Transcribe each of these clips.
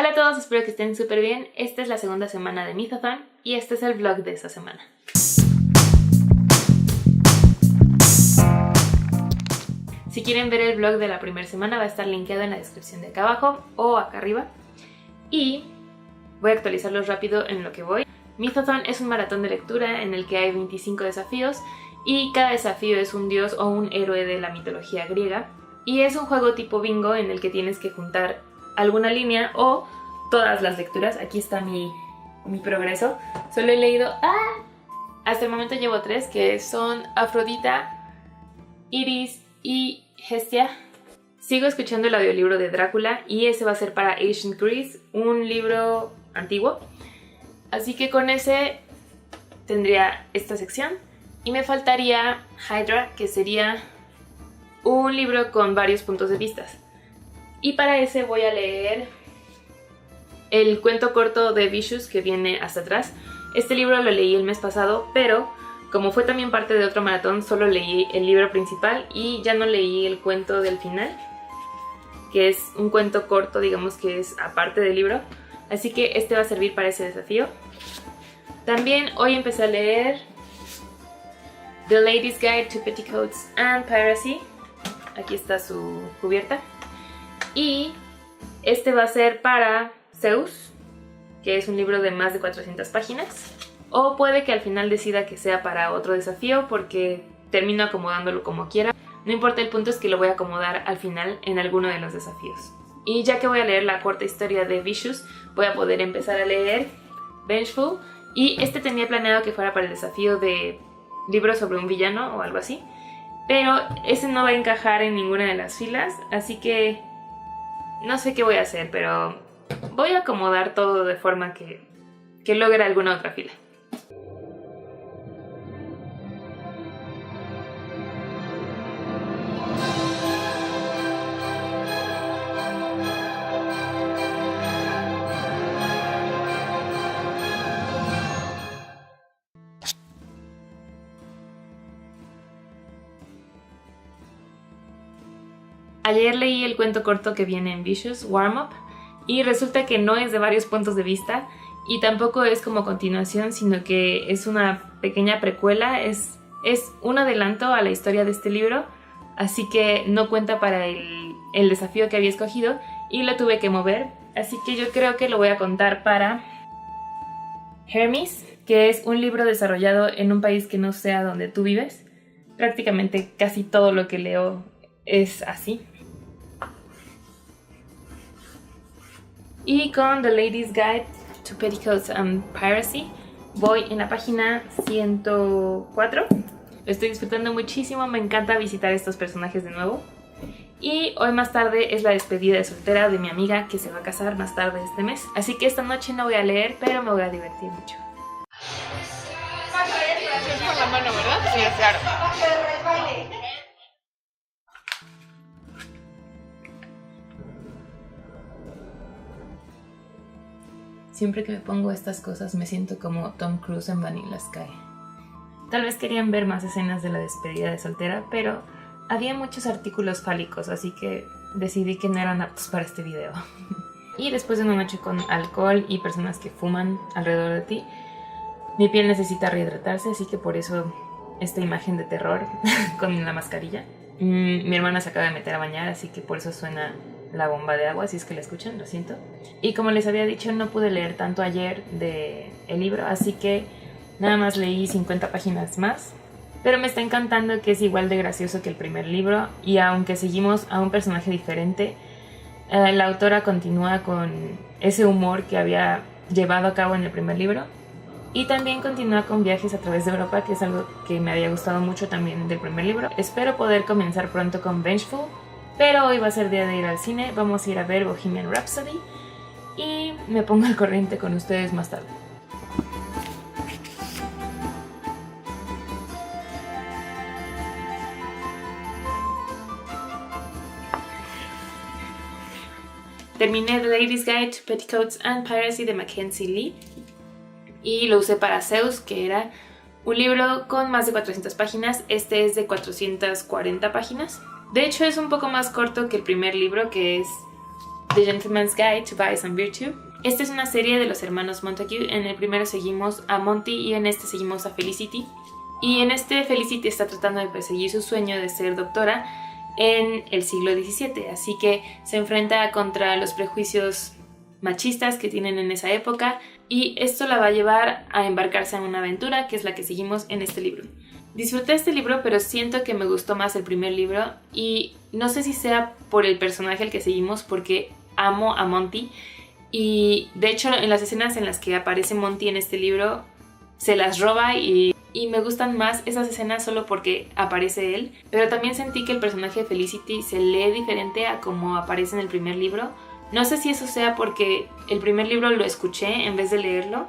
Hola a todos, espero que estén súper bien. Esta es la segunda semana de Mythathon y este es el vlog de esta semana. Si quieren ver el vlog de la primera semana va a estar linkeado en la descripción de acá abajo o acá arriba. Y voy a actualizarlos rápido en lo que voy. Mythathon es un maratón de lectura en el que hay 25 desafíos y cada desafío es un dios o un héroe de la mitología griega. Y es un juego tipo bingo en el que tienes que juntar alguna línea o todas las lecturas. Aquí está mi progreso. Solo he leído... hasta el momento llevo 3, que son Afrodita, Iris y Hestia. Sigo escuchando el audiolibro de Drácula y ese va a ser para Ancient Greece, un libro antiguo. Así que con ese tendría esta sección. Y me faltaría Hydra, que sería un libro con varios puntos de vista. Y para ese voy a leer el cuento corto de Vicious que viene hasta atrás. Este libro lo leí el mes pasado, pero como fue también parte de otro maratón, solo leí el libro principal y ya no leí el cuento del final, que es un cuento corto, digamos que es aparte del libro. Así que este va a servir para ese desafío. También hoy empecé a leer The Lady's Guide to Petticoats and Piracy. Aquí está su cubierta. Y este va a ser para Zeus, que es un libro de más de 400 páginas. O puede que al final decida que sea para otro desafío porque termino acomodándolo como quiera. No importa, el punto es que lo voy a acomodar al final en alguno de los desafíos. Y ya que voy a leer la cuarta historia de Vicious, voy a poder empezar a leer Vengeful. Y este tenía planeado que fuera para el desafío de libros sobre un villano o algo así. Pero ese no va a encajar en ninguna de las filas, así que no sé qué voy a hacer, pero voy a acomodar todo de forma que logre alguna otra fila. Ayer leí el cuento corto que viene en Vicious, Warm Up, y resulta que no es de varios puntos de vista y tampoco es como continuación, sino que es una pequeña precuela, es un adelanto a la historia de este libro, así que no cuenta para el desafío que había escogido y lo tuve que mover, así que yo creo que lo voy a contar para Hermes, que es un libro desarrollado en un país que no sea donde tú vives. Prácticamente casi todo lo que leo es así. Y con The Lady's Guide to Petticoats and Piracy voy en la página 104. Lo estoy disfrutando muchísimo, me encanta visitar estos personajes de nuevo. Y hoy más tarde es la despedida de soltera de mi amiga que se va a casar más tarde este mes. Así que esta noche no voy a leer, pero me voy a divertir mucho. Es con la mano, ¿verdad? Sí, claro. Siempre que me pongo estas cosas me siento como Tom Cruise en Vanilla Sky. Tal vez querían ver más escenas de la despedida de soltera, pero había muchos artículos fálicos, así que decidí que no eran aptos para este video. Y después de una noche con alcohol y personas que fuman alrededor de ti, mi piel necesita rehidratarse, así que por eso esta imagen de terror con la mascarilla. Mi hermana se acaba de meter a bañar, así que por eso suena la bomba de agua, si es que la escuchan, lo siento. Y como les había dicho, no pude leer tanto ayer del libro, así que nada más leí 50 páginas más. Pero me está encantando que es igual de gracioso que el primer libro, y aunque seguimos a un personaje diferente, la autora continúa con ese humor que había llevado a cabo en el primer libro. Y también continúa con viajes a través de Europa, que es algo que me había gustado mucho también del primer libro. Espero poder comenzar pronto con Vengeful, pero hoy va a ser día de ir al cine, vamos a ir a ver Bohemian Rhapsody y me pongo al corriente con ustedes más tarde. Terminé The Lady's Guide to Petticoats and Piracy de Mackenzie Lee y lo usé para Zeus, que era un libro con más de 400 páginas. Este es de 440 páginas. De hecho es un poco más corto que el primer libro, que es The Gentleman's Guide to Vice and Virtue. Esta es una serie de los hermanos Montague. En el primero seguimos a Monty y en este seguimos a Felicity. Y en este Felicity está tratando de perseguir su sueño de ser doctora en el siglo XVII. Así que se enfrenta contra los prejuicios machistas que tienen en esa época y esto la va a llevar a embarcarse en una aventura que es la que seguimos en este libro. Disfruté este libro, pero siento que me gustó más el primer libro y no sé si sea por el personaje al que seguimos, porque amo a Monty y de hecho en las escenas en las que aparece Monty en este libro se las roba y me gustan más esas escenas solo porque aparece él, pero también sentí que el personaje de Felicity se lee diferente a como aparece en el primer libro. No sé si eso sea porque el primer libro lo escuché en vez de leerlo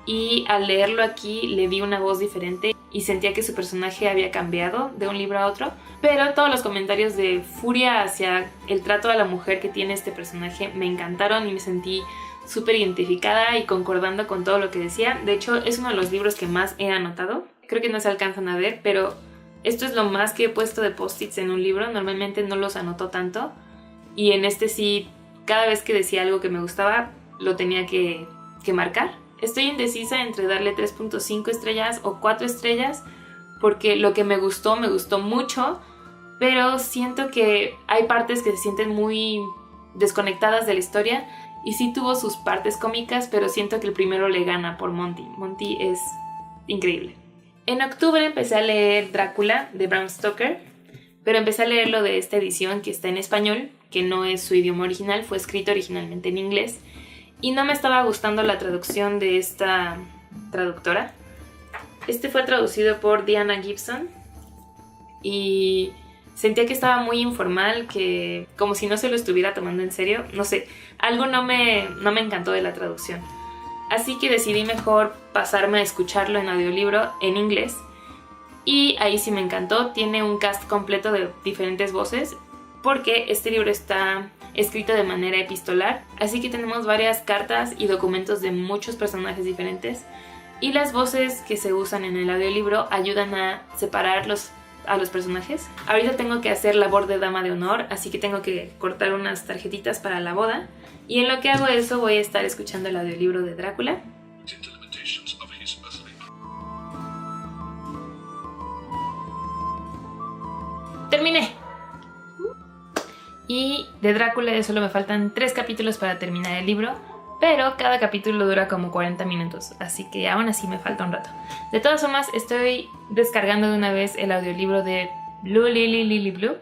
y al leerlo aquí le di una voz diferente y sentía que su personaje había cambiado de un libro a otro, pero todos los comentarios de furia hacia el trato a la mujer que tiene este personaje me encantaron y me sentí súper identificada y concordando con todo lo que decía. De hecho, es uno de los libros que más he anotado. Creo que no se alcanzan a ver, pero esto es lo más que he puesto de post-its en un libro. Normalmente no los anoto tanto y en este sí, cada vez que decía algo que me gustaba, lo tenía que marcar. Estoy indecisa entre darle 3.5 estrellas o 4 estrellas porque lo que me gustó mucho, pero siento que hay partes que se sienten muy desconectadas de la historia y sí tuvo sus partes cómicas, pero siento que el primero le gana por Monty. Monty es increíble. En octubre empecé a leer Drácula de Bram Stoker, pero empecé a leerlo de esta edición que está en español, que no es su idioma original, fue escrito originalmente en inglés. Y no me estaba gustando la traducción de esta traductora. Este fue traducido por Diana Gibson y sentía que estaba muy informal, que como si no se lo estuviera tomando en serio. No sé, algo no me encantó de la traducción. Así que decidí mejor pasarme a escucharlo en audiolibro en inglés. Y ahí sí me encantó, tiene un cast completo de diferentes voces porque este libro está escrito de manera epistolar, así que tenemos varias cartas y documentos de muchos personajes diferentes y las voces que se usan en el audiolibro ayudan a separar a los personajes. Ahorita tengo que hacer labor de dama de honor, así que tengo que cortar unas tarjetitas para la boda y en lo que hago eso voy a estar escuchando el audiolibro de Drácula. ¡Terminé! Y de Drácula solo me faltan 3 capítulos para terminar el libro, pero cada capítulo dura como 40 minutos, así que aún así me falta un rato. De todas formas, estoy descargando de una vez el audiolibro de Blue Lily Lily Blue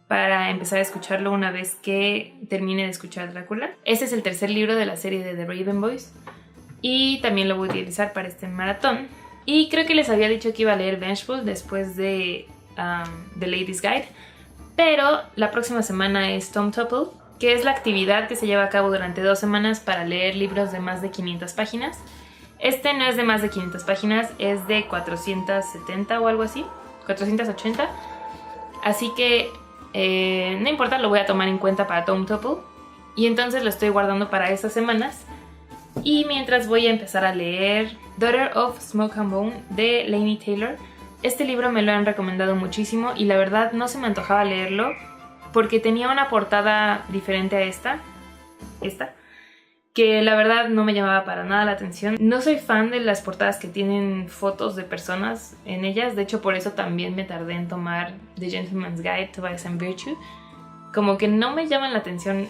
para empezar a escucharlo una vez que termine de escuchar Drácula. Este es el tercer libro de la serie de The Raven Boys y también lo voy a utilizar para este maratón. Y creo que les había dicho que iba a leer Vengeful después de The Lady's Guide, pero la próxima semana es Tome Topple, que es la actividad que se lleva a cabo durante 2 semanas para leer libros de más de 500 páginas. Este no es de más de 500 páginas, es de 470 o algo así, 480. Así que no importa, lo voy a tomar en cuenta para Tome Topple. Y entonces lo estoy guardando para estas semanas. Y mientras voy a empezar a leer Daughter of Smoke and Bone de Laini Taylor. Este libro me lo han recomendado muchísimo y la verdad no se me antojaba leerlo porque tenía una portada diferente a esta, que la verdad no me llamaba para nada la atención. No soy fan de las portadas que tienen fotos de personas en ellas, de hecho por eso también me tardé en tomar The Gentleman's Guide to Vice and Virtue. Como que no me llaman la atención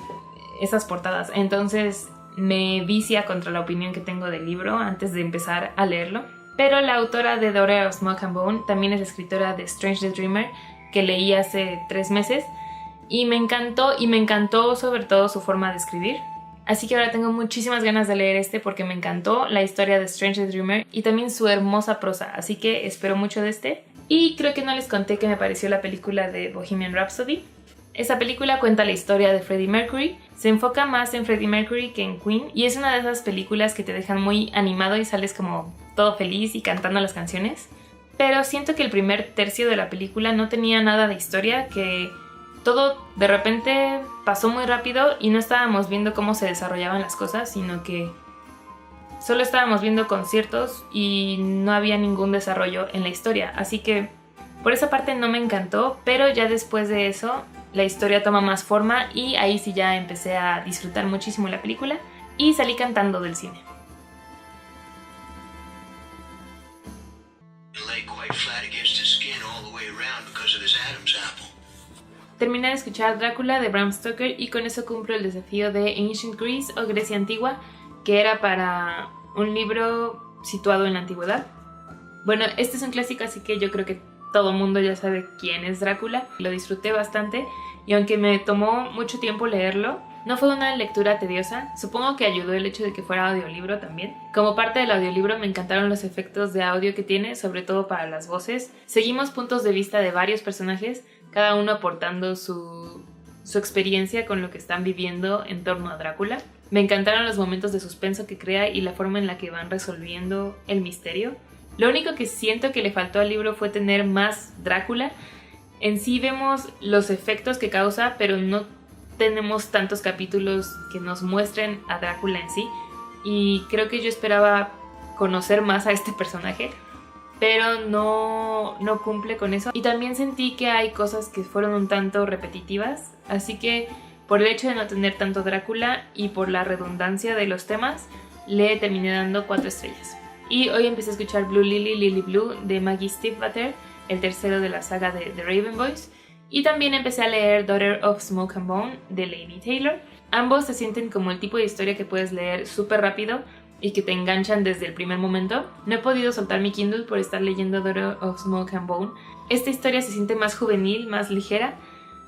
esas portadas, entonces me vicia contra la opinión que tengo del libro antes de empezar a leerlo. Pero la autora de Daughter of Smoke and Bone también es escritora de Strange the Dreamer, que leí hace 3 meses y me encantó sobre todo su forma de escribir. Así que ahora tengo muchísimas ganas de leer este porque me encantó la historia de Strange the Dreamer y también su hermosa prosa, así que espero mucho de este. Y creo que no les conté qué me pareció la película de Bohemian Rhapsody. Esa película cuenta la historia de Freddie Mercury, se enfoca más en Freddie Mercury que en Queen y es una de esas películas que te dejan muy animado y sales como todo feliz y cantando las canciones. Pero siento que el primer tercio de la película no tenía nada de historia, que todo de repente pasó muy rápido y no estábamos viendo cómo se desarrollaban las cosas, sino que solo estábamos viendo conciertos y no había ningún desarrollo en la historia. Así que por esa parte no me encantó, pero ya después de eso la historia toma más forma y ahí sí ya empecé a disfrutar muchísimo la película y salí cantando del cine. Terminé de escuchar Drácula de Bram Stoker y con eso cumplo el desafío de Ancient Greece o Grecia Antigua, que era para un libro situado en la antigüedad. Bueno, este es un clásico, así que yo creo que todo el mundo ya sabe quién es Drácula. Lo disfruté bastante y aunque me tomó mucho tiempo leerlo, no fue una lectura tediosa. Supongo que ayudó el hecho de que fuera audiolibro también. Como parte del audiolibro me encantaron los efectos de audio que tiene, sobre todo para las voces. Seguimos puntos de vista de varios personajes, cada uno aportando su experiencia con lo que están viviendo en torno a Drácula. Me encantaron los momentos de suspenso que crea y la forma en la que van resolviendo el misterio. Lo único que siento que le faltó al libro fue tener más Drácula. En sí vemos los efectos que causa, pero no tenemos tantos capítulos que nos muestren a Drácula en sí. Y creo que yo esperaba conocer más a este personaje, pero no cumple con eso. Y también sentí que hay cosas que fueron un tanto repetitivas, así que por el hecho de no tener tanto Drácula y por la redundancia de los temas, le terminé dando 4 estrellas. Y hoy empecé a escuchar Blue Lily, Lily Blue de Maggie Stiefvater, el tercero de la saga de The Raven Boys. Y también empecé a leer Daughter of Smoke and Bone de Laini Taylor. Ambos se sienten como el tipo de historia que puedes leer súper rápido y que te enganchan desde el primer momento. No he podido soltar mi Kindle por estar leyendo Daughter of Smoke and Bone. Esta historia se siente más juvenil, más ligera.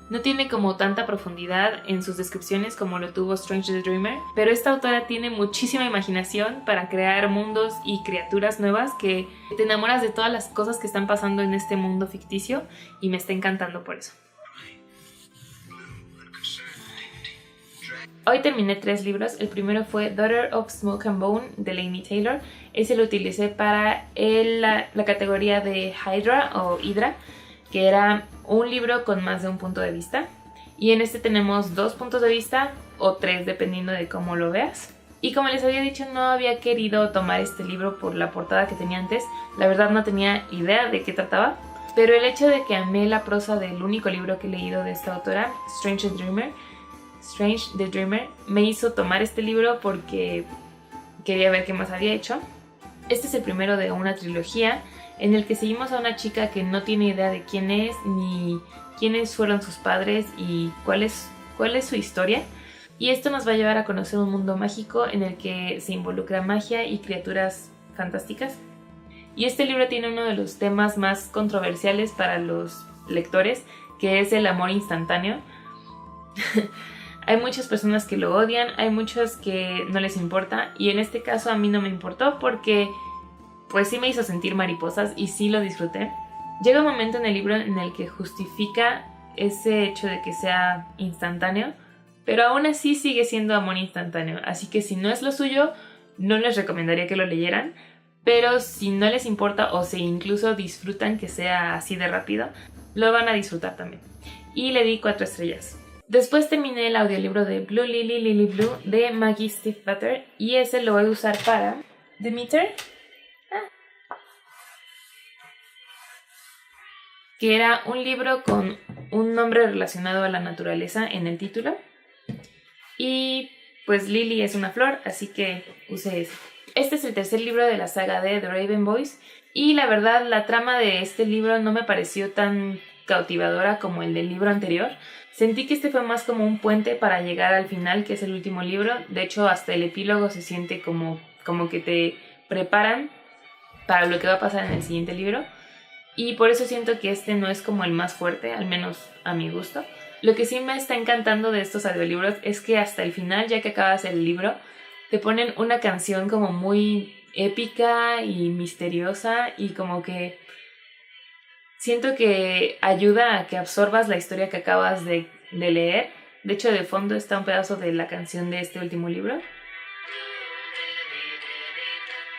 No tiene como tanta profundidad en sus descripciones como lo tuvo Strange the Dreamer, pero esta autora tiene muchísima imaginación para crear mundos y criaturas nuevas que te enamoras de todas las cosas que están pasando en este mundo ficticio y me está encantando por eso. Hoy terminé 3 libros. El primero fue Daughter of Smoke and Bone de Laini Taylor. Ese lo utilicé para la categoría de Hydra o Hydra, que era un libro con más de un punto de vista. Y en este tenemos 2 puntos de vista o 3 dependiendo de cómo lo veas. Y como les había dicho, no había querido tomar este libro por la portada que tenía antes. La verdad no tenía idea de qué trataba. Pero el hecho de que amé la prosa del único libro que he leído de esta autora, Strange the Dreamer, me hizo tomar este libro porque quería ver qué más había hecho. Este es el primero de una trilogía en el que seguimos a una chica que no tiene idea de quién es, ni quiénes fueron sus padres y cuál es su historia. Y esto nos va a llevar a conocer un mundo mágico en el que se involucra magia y criaturas fantásticas. Y este libro tiene uno de los temas más controversiales para los lectores, que es el amor instantáneo. Hay muchas personas que lo odian, hay muchos que no les importa, y en este caso a mí no me importó porque pues sí me hizo sentir mariposas y sí lo disfruté. Llega un momento en el libro en el que justifica ese hecho de que sea instantáneo, pero aún así sigue siendo amor instantáneo, así que si no es lo suyo, no les recomendaría que lo leyeran, pero si no les importa o si incluso disfrutan que sea así de rápido, lo van a disfrutar también. Y le di 4 estrellas. Después terminé el audiolibro de Blue Lily, Lily Blue de Maggie Stiefvater y ese lo voy a usar para Demeter, que era un libro con un nombre relacionado a la naturaleza en el título. Y pues Lily es una flor, así que usé ese. Este es el tercer libro de la saga de The Raven Boys y la verdad la trama de este libro no me pareció tan cautivadora como el del libro anterior. Sentí que este fue más como un puente para llegar al final, que es el último libro. De hecho, hasta el epílogo se siente como que te preparan para lo que va a pasar en el siguiente libro. Y por eso siento que este no es como el más fuerte, al menos a mi gusto. Lo que sí me está encantando de estos audiolibros es que hasta el final, ya que acabas el libro, te ponen una canción como muy épica y misteriosa y como que siento que ayuda a que absorbas la historia que acabas de leer. De hecho, de fondo está un pedazo de la canción de este último libro.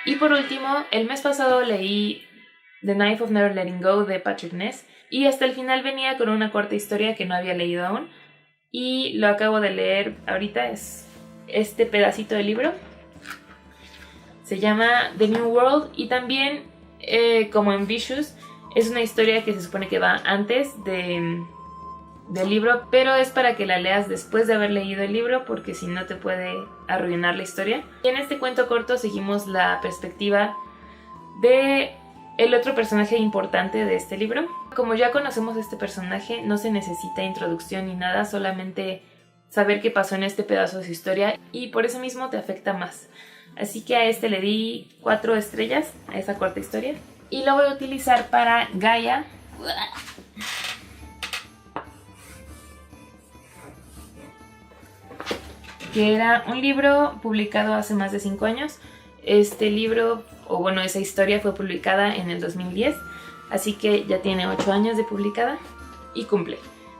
Y por último, el mes pasado leí The Knife of Never Letting Go de Patrick Ness y hasta el final venía con una corta historia que no había leído aún y lo acabo de leer ahorita. Es este pedacito del libro, se llama The New World y también como en Vicious es una historia que se supone que va antes de del libro, pero es para que la leas después de haber leído el libro, porque si no te puede arruinar la historia. Y en este cuento corto seguimos la perspectiva de el otro personaje importante de este libro. Como ya conocemos a este personaje, no se necesita introducción ni nada, solamente saber qué pasó en este pedazo de su historia, y por eso mismo te afecta más. Así que a este le di 4 estrellas, a esa corta historia. Y lo voy a utilizar para Gaia, que era un libro publicado hace más de 5 años. Este libro, o bueno, esa historia fue publicada en el 2010, así que ya tiene 8 años de publicada y cumple.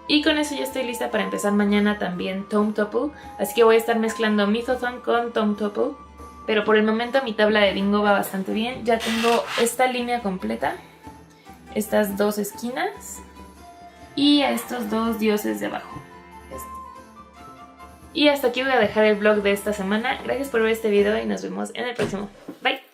Y con eso ya estoy lista para empezar mañana también Tome Topple, así que voy a estar mezclando Mythothon con Tome Topple. Pero por el momento mi tabla de bingo va bastante bien. Ya tengo esta línea completa, estas 2 esquinas y a estos 2 dioses de abajo. Y hasta aquí voy a dejar el vlog de esta semana. Gracias por ver este video y nos vemos en el próximo. Bye.